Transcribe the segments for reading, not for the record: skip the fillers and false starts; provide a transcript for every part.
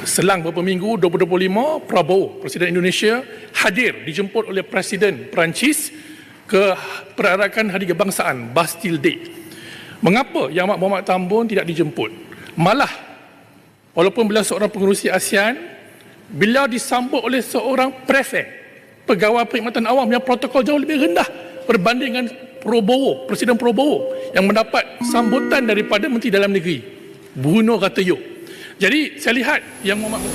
Selang beberapa minggu, 2025, Prabowo, Presiden Indonesia, hadir dijemput oleh Presiden Perancis ke perarakan Hari Kebangsaan Bastille Day. Mengapa Yang Amat Berhormat Tambun tidak dijemput? Malah, walaupun beliau seorang pengerusi ASEAN, beliau disambut oleh seorang prefek, pegawai perkhidmatan awam yang protokol jauh lebih rendah berbanding dengan Prabowo, Presiden Prabowo yang mendapat sambutan daripada Menteri Dalam Negeri, Bruno Retailleau. Jadi saya lihat Yang Muhammad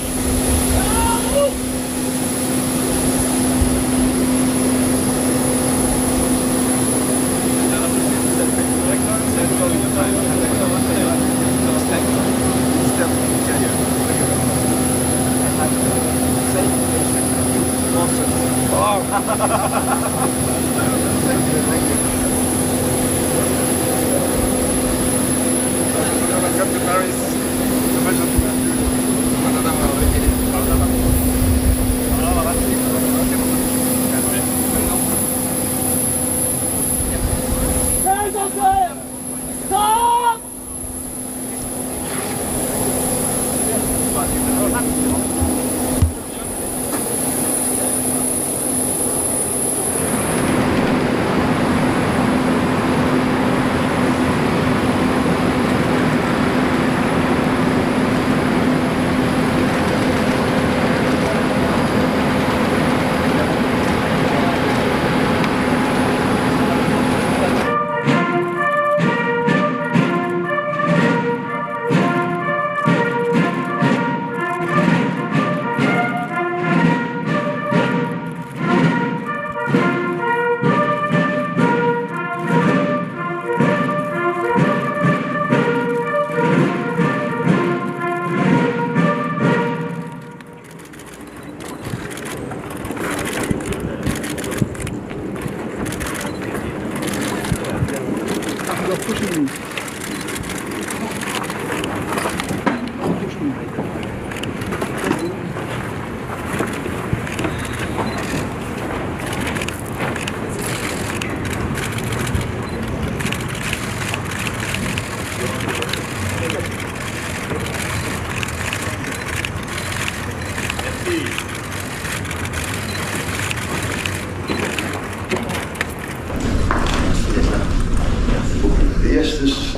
Yes, this is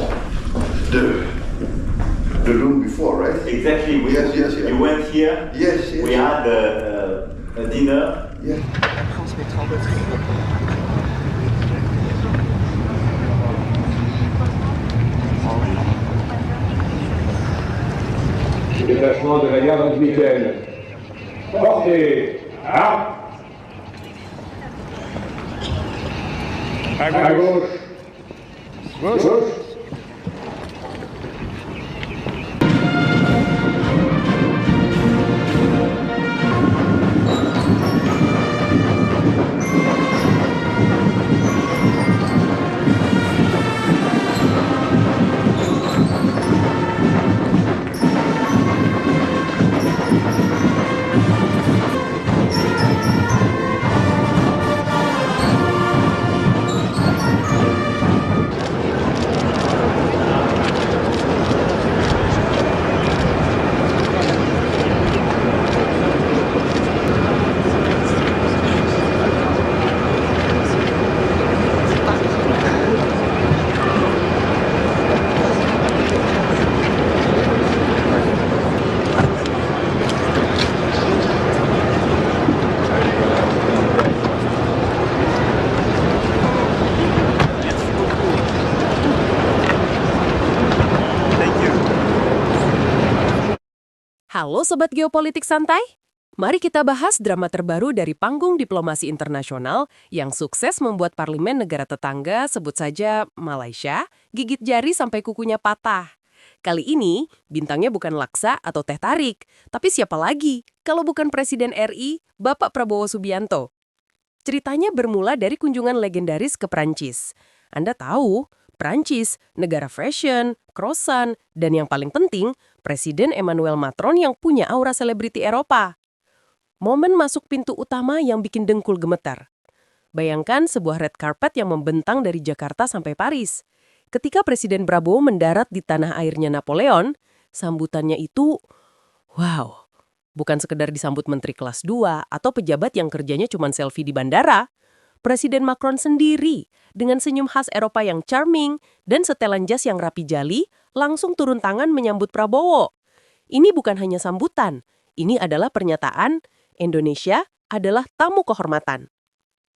the room before, right? Exactly. Yes. You went here. Yes. We had a dinner. Yeah. Déplacement de la garde républicaine. Portez à gauche. Gauche. Halo Sobat Geopolitik Santai, mari kita bahas drama terbaru dari panggung diplomasi internasional yang sukses membuat parlemen negara tetangga, sebut saja Malaysia, gigit jari sampai kukunya patah. Kali ini, bintangnya bukan Laksa atau teh tarik, tapi siapa lagi kalau bukan Presiden RI, Bapak Prabowo Subianto. Ceritanya bermula dari kunjungan legendaris ke Prancis. Anda tahu, Prancis, negara fashion, croissant, dan yang paling penting, Presiden Emmanuel Macron yang punya aura selebriti Eropa. Momen masuk pintu utama yang bikin dengkul gemetar. Bayangkan sebuah red carpet yang membentang dari Jakarta sampai Paris. Ketika Presiden Prabowo mendarat di tanah airnya Napoleon, sambutannya itu, Wow, bukan sekedar disambut menteri kelas 2 atau pejabat yang kerjanya cuma selfie di bandara. Presiden Macron sendiri, dengan senyum khas Eropa yang charming dan setelan jas yang rapi jali, langsung turun tangan menyambut Prabowo. Ini bukan hanya sambutan, ini adalah pernyataan Indonesia adalah tamu kehormatan.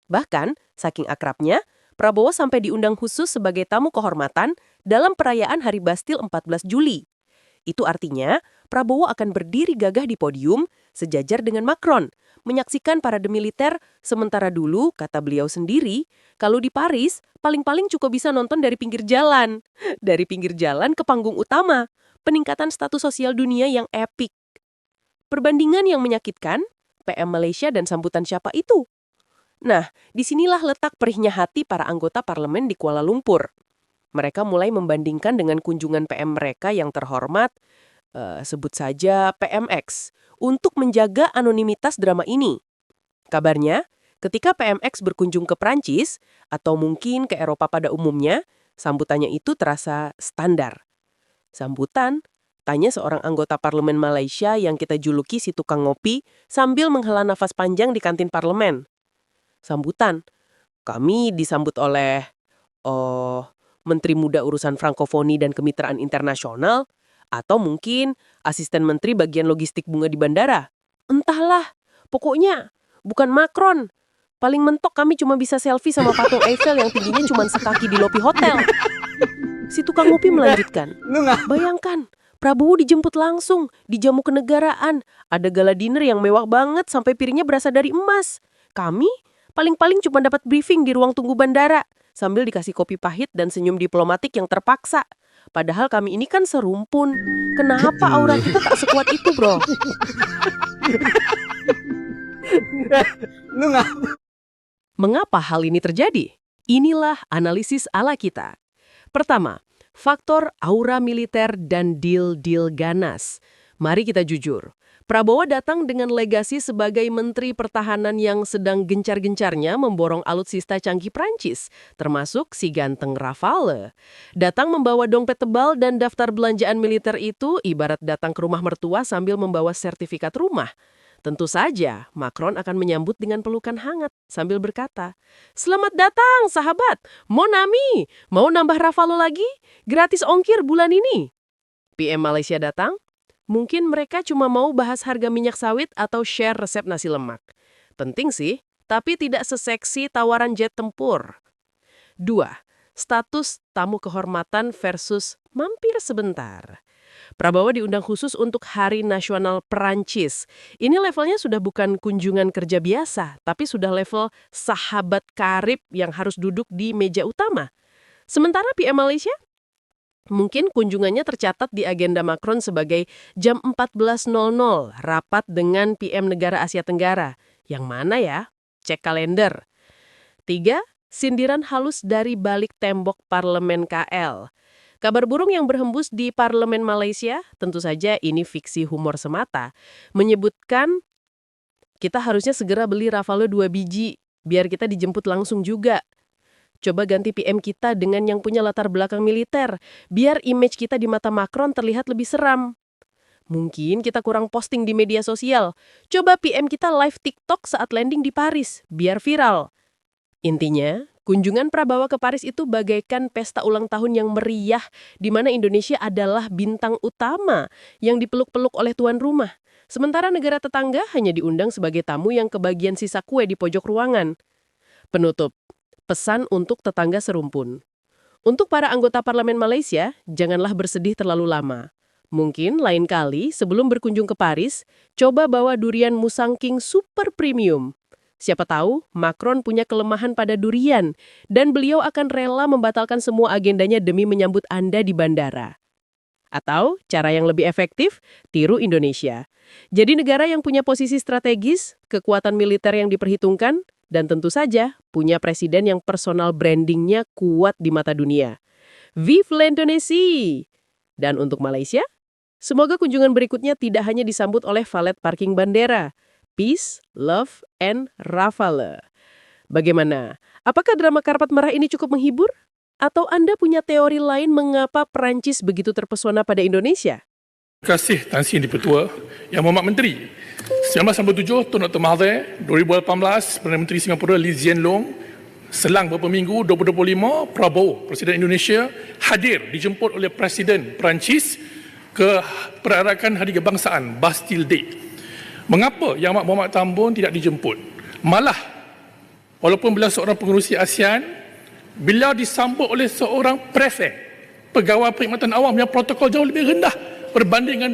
Bahkan, saking akrabnya, Prabowo sampai diundang khusus sebagai tamu kehormatan dalam perayaan Hari Bastil 14 Juli. Itu artinya, Prabowo akan berdiri gagah di podium sejajar dengan Macron, menyaksikan parade militer, sementara dulu, kata beliau sendiri, kalau di Paris, paling-paling cukup bisa nonton dari pinggir jalan. Dari pinggir jalan ke panggung utama, peningkatan status sosial dunia yang epik. Perbandingan yang menyakitkan, PM Malaysia dan sambutan siapa itu? Nah, disinilah letak perihnya hati para anggota parlemen di Kuala Lumpur. Mereka mulai membandingkan dengan kunjungan PM mereka yang terhormat, sebut saja PMX, untuk menjaga anonimitas drama ini. Kabarnya, ketika PMX berkunjung ke Prancis, atau mungkin ke Eropa pada umumnya, sambutannya itu terasa standar. Sambutan, tanya seorang anggota parlemen Malaysia yang kita juluki si tukang ngopi sambil menghela nafas panjang di kantin parlemen. Sambutan, kami disambut oleh, Menteri Muda Urusan Frankofoni dan Kemitraan Internasional, atau mungkin asisten menteri bagian logistik bunga di bandara. Entahlah, pokoknya bukan Macron. Paling mentok kami cuma bisa selfie sama patung Eiffel yang tingginya cuma sekaki di lobi hotel. Si tukang ngopi melanjutkan. Bayangkan, Prabowo dijemput langsung, dijamu kenegaraan, ada gala dinner yang mewah banget sampai piringnya berasal dari emas. Kami paling-paling cuma dapat briefing di ruang tunggu bandara, sambil dikasih kopi pahit dan senyum diplomatik yang terpaksa. Padahal kami ini kan serumpun. Kenapa aura kita tak sekuat itu, bro? Mengapa hal ini terjadi? Inilah analisis ala kita. Pertama, faktor aura militer dan deal-deal ganas. Mari kita jujur. Prabowo datang dengan legasi sebagai Menteri Pertahanan yang sedang gencar-gencarnya memborong alutsista canggih Prancis, termasuk si ganteng Rafale. Datang membawa dompet tebal dan daftar belanjaan militer itu ibarat datang ke rumah mertua sambil membawa sertifikat rumah. Tentu saja, Macron akan menyambut dengan pelukan hangat sambil berkata, "Selamat datang, sahabat! Mon ami, mau nambah Rafale lagi? Gratis ongkir bulan ini." PM Malaysia datang. Mungkin mereka cuma mau bahas harga minyak sawit atau share resep nasi lemak. Penting sih, tapi tidak seseksi tawaran jet tempur. 2. Status tamu kehormatan versus mampir sebentar. Prabowo diundang khusus untuk Hari Nasional Perancis. Ini levelnya sudah bukan kunjungan kerja biasa, tapi sudah level sahabat karib yang harus duduk di meja utama. Sementara PM Malaysia? Mungkin kunjungannya tercatat di agenda Macron sebagai jam 14.00, rapat dengan PM negara Asia Tenggara. Yang mana ya? Cek kalender. 3. Sindiran halus dari balik tembok parlemen KL. Kabar burung yang berhembus di parlemen Malaysia, tentu saja ini fiksi humor semata, menyebutkan kita harusnya segera beli Rafale 2 biji, biar kita dijemput langsung juga. Coba ganti PM kita dengan yang punya latar belakang militer, biar image kita di mata Macron terlihat lebih seram. Mungkin kita kurang posting di media sosial. Coba PM kita live TikTok saat landing di Paris, biar viral. Intinya, kunjungan Prabowo ke Paris itu bagaikan pesta ulang tahun yang meriah, di mana Indonesia adalah bintang utama yang dipeluk-peluk oleh tuan rumah. Sementara negara tetangga hanya diundang sebagai tamu yang kebagian sisa kue di pojok ruangan. Penutup. Pesan untuk tetangga serumpun. Untuk para anggota parlemen Malaysia, janganlah bersedih terlalu lama. Mungkin lain kali sebelum berkunjung ke Paris, coba bawa durian Musang King super premium. Siapa tahu Macron punya kelemahan pada durian dan beliau akan rela membatalkan semua agendanya demi menyambut Anda di bandara. Atau cara yang lebih efektif, tiru Indonesia. Jadi negara yang punya posisi strategis, kekuatan militer yang diperhitungkan, dan tentu saja punya presiden yang personal brandingnya kuat di mata dunia. Vive l'Indonésie! Dan untuk Malaysia, semoga kunjungan berikutnya tidak hanya disambut oleh valet parking bandara. Peace, love, and Rafale. Bagaimana? Apakah drama karpet merah ini cukup menghibur? Atau Anda punya teori lain mengapa Perancis begitu terpesona pada Indonesia? Terima kasih Tan Sri Dipertua. Yang Mohd Menteri, 1997 Tun Dr. Mahathir, 2018 Perdana Menteri Singapura Lee Hsien Loong, selang beberapa minggu 2025 Prabowo, Presiden Indonesia hadir dijemput oleh Presiden Perancis ke perarakan Hari Kebangsaan Bastille Day. Mengapa Yang Amat Berhormat Tambun tidak dijemput? Malah walaupun beliau seorang pengerusi ASEAN, beliau disambut oleh seorang prefek, pegawai perkhidmatan awam yang protokol jauh lebih rendah berbanding dengan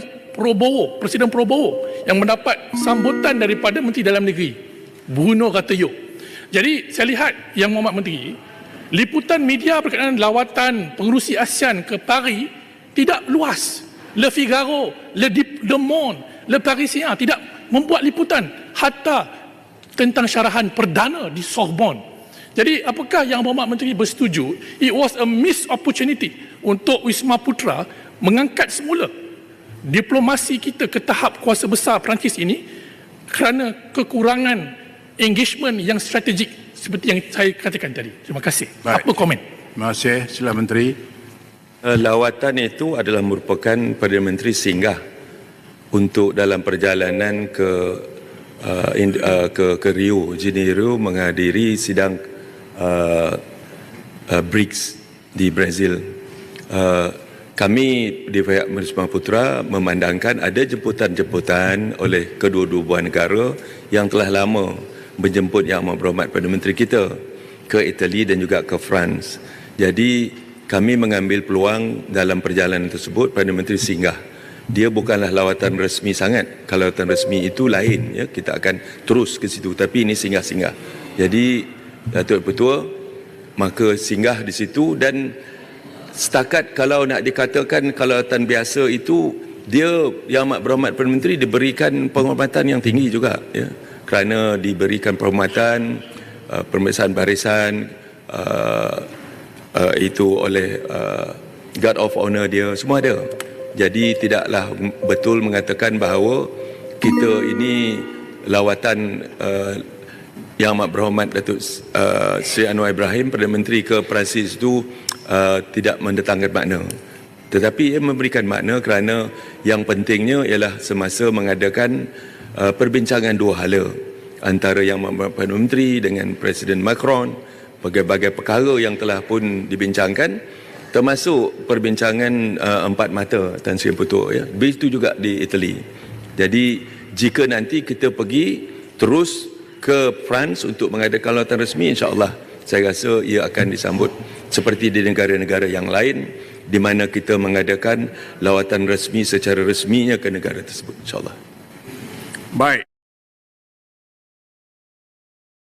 Presiden Prabowo yang mendapat sambutan daripada Menteri Dalam Negeri Bruno Retailleau. Jadi saya lihat Yang Mohd Menteri, liputan media berkaitan lawatan pengerusi ASEAN ke Paris tidak luas. Le Figaro, Le Monde, Le Parisien tidak membuat liputan hatta tentang syarahan perdana di Sorbonne. Jadi apakah Yang Mohd Menteri bersetuju it was a missed opportunity untuk Wisma Putra mengangkat semula diplomasi kita ke tahap kuasa besar Perancis ini kerana kekurangan engagement yang strategik seperti yang saya katakan tadi. Terima kasih. Baik. Apa komen? Terima kasih. Sila Menteri. Lawatan itu adalah merupakan Perdana Menteri singgah untuk dalam perjalanan ke Rio de Janeiro menghadiri sidang BRICS di Brazil. Kami di pihak Wisma Putra memandangkan ada jemputan-jemputan oleh kedua-dua buah negara yang telah lama menjemput Yang Amat Berhormat Perdana Menteri kita ke Itali dan juga ke France. Jadi kami mengambil peluang dalam perjalanan tersebut Perdana Menteri singgah. Dia bukanlah lawatan resmi sangat. Kalau lawatan resmi itu lain, ya, kita akan terus ke situ. Tapi ini singgah-singgah. Jadi Datuk Petua maka singgah di situ dan setakat kalau nak dikatakan kalau lawatan biasa itu dia Yang Amat Berhormat Perdana Menteri diberikan penghormatan yang tinggi juga, ya, kerana diberikan penghormatan pemeriksaan barisan itu oleh Guard of Honor dia, semua ada. Jadi tidaklah betul mengatakan bahawa kita ini lawatan Yang Amat Berhormat Datuk Seri Anwar Ibrahim Perdana Menteri ke Perancis itu tidak mendatangkan makna. Tetapi ia memberikan makna kerana yang pentingnya ialah semasa mengadakan perbincangan dua hala antara Yang Amat Berhormat Perdana Menteri dengan Presiden Macron, berbagai perkara yang telah pun dibincangkan, termasuk perbincangan empat mata Tan Sri Putu, ya. Begitu juga di Itali. Jadi jika nanti kita pergi terus ke France untuk mengadakan lawatan resmi, insya-Allah saya rasa ia akan disambut seperti di negara-negara yang lain di mana kita mengadakan lawatan resmi secara resminya ke negara tersebut, insya-Allah. Baik.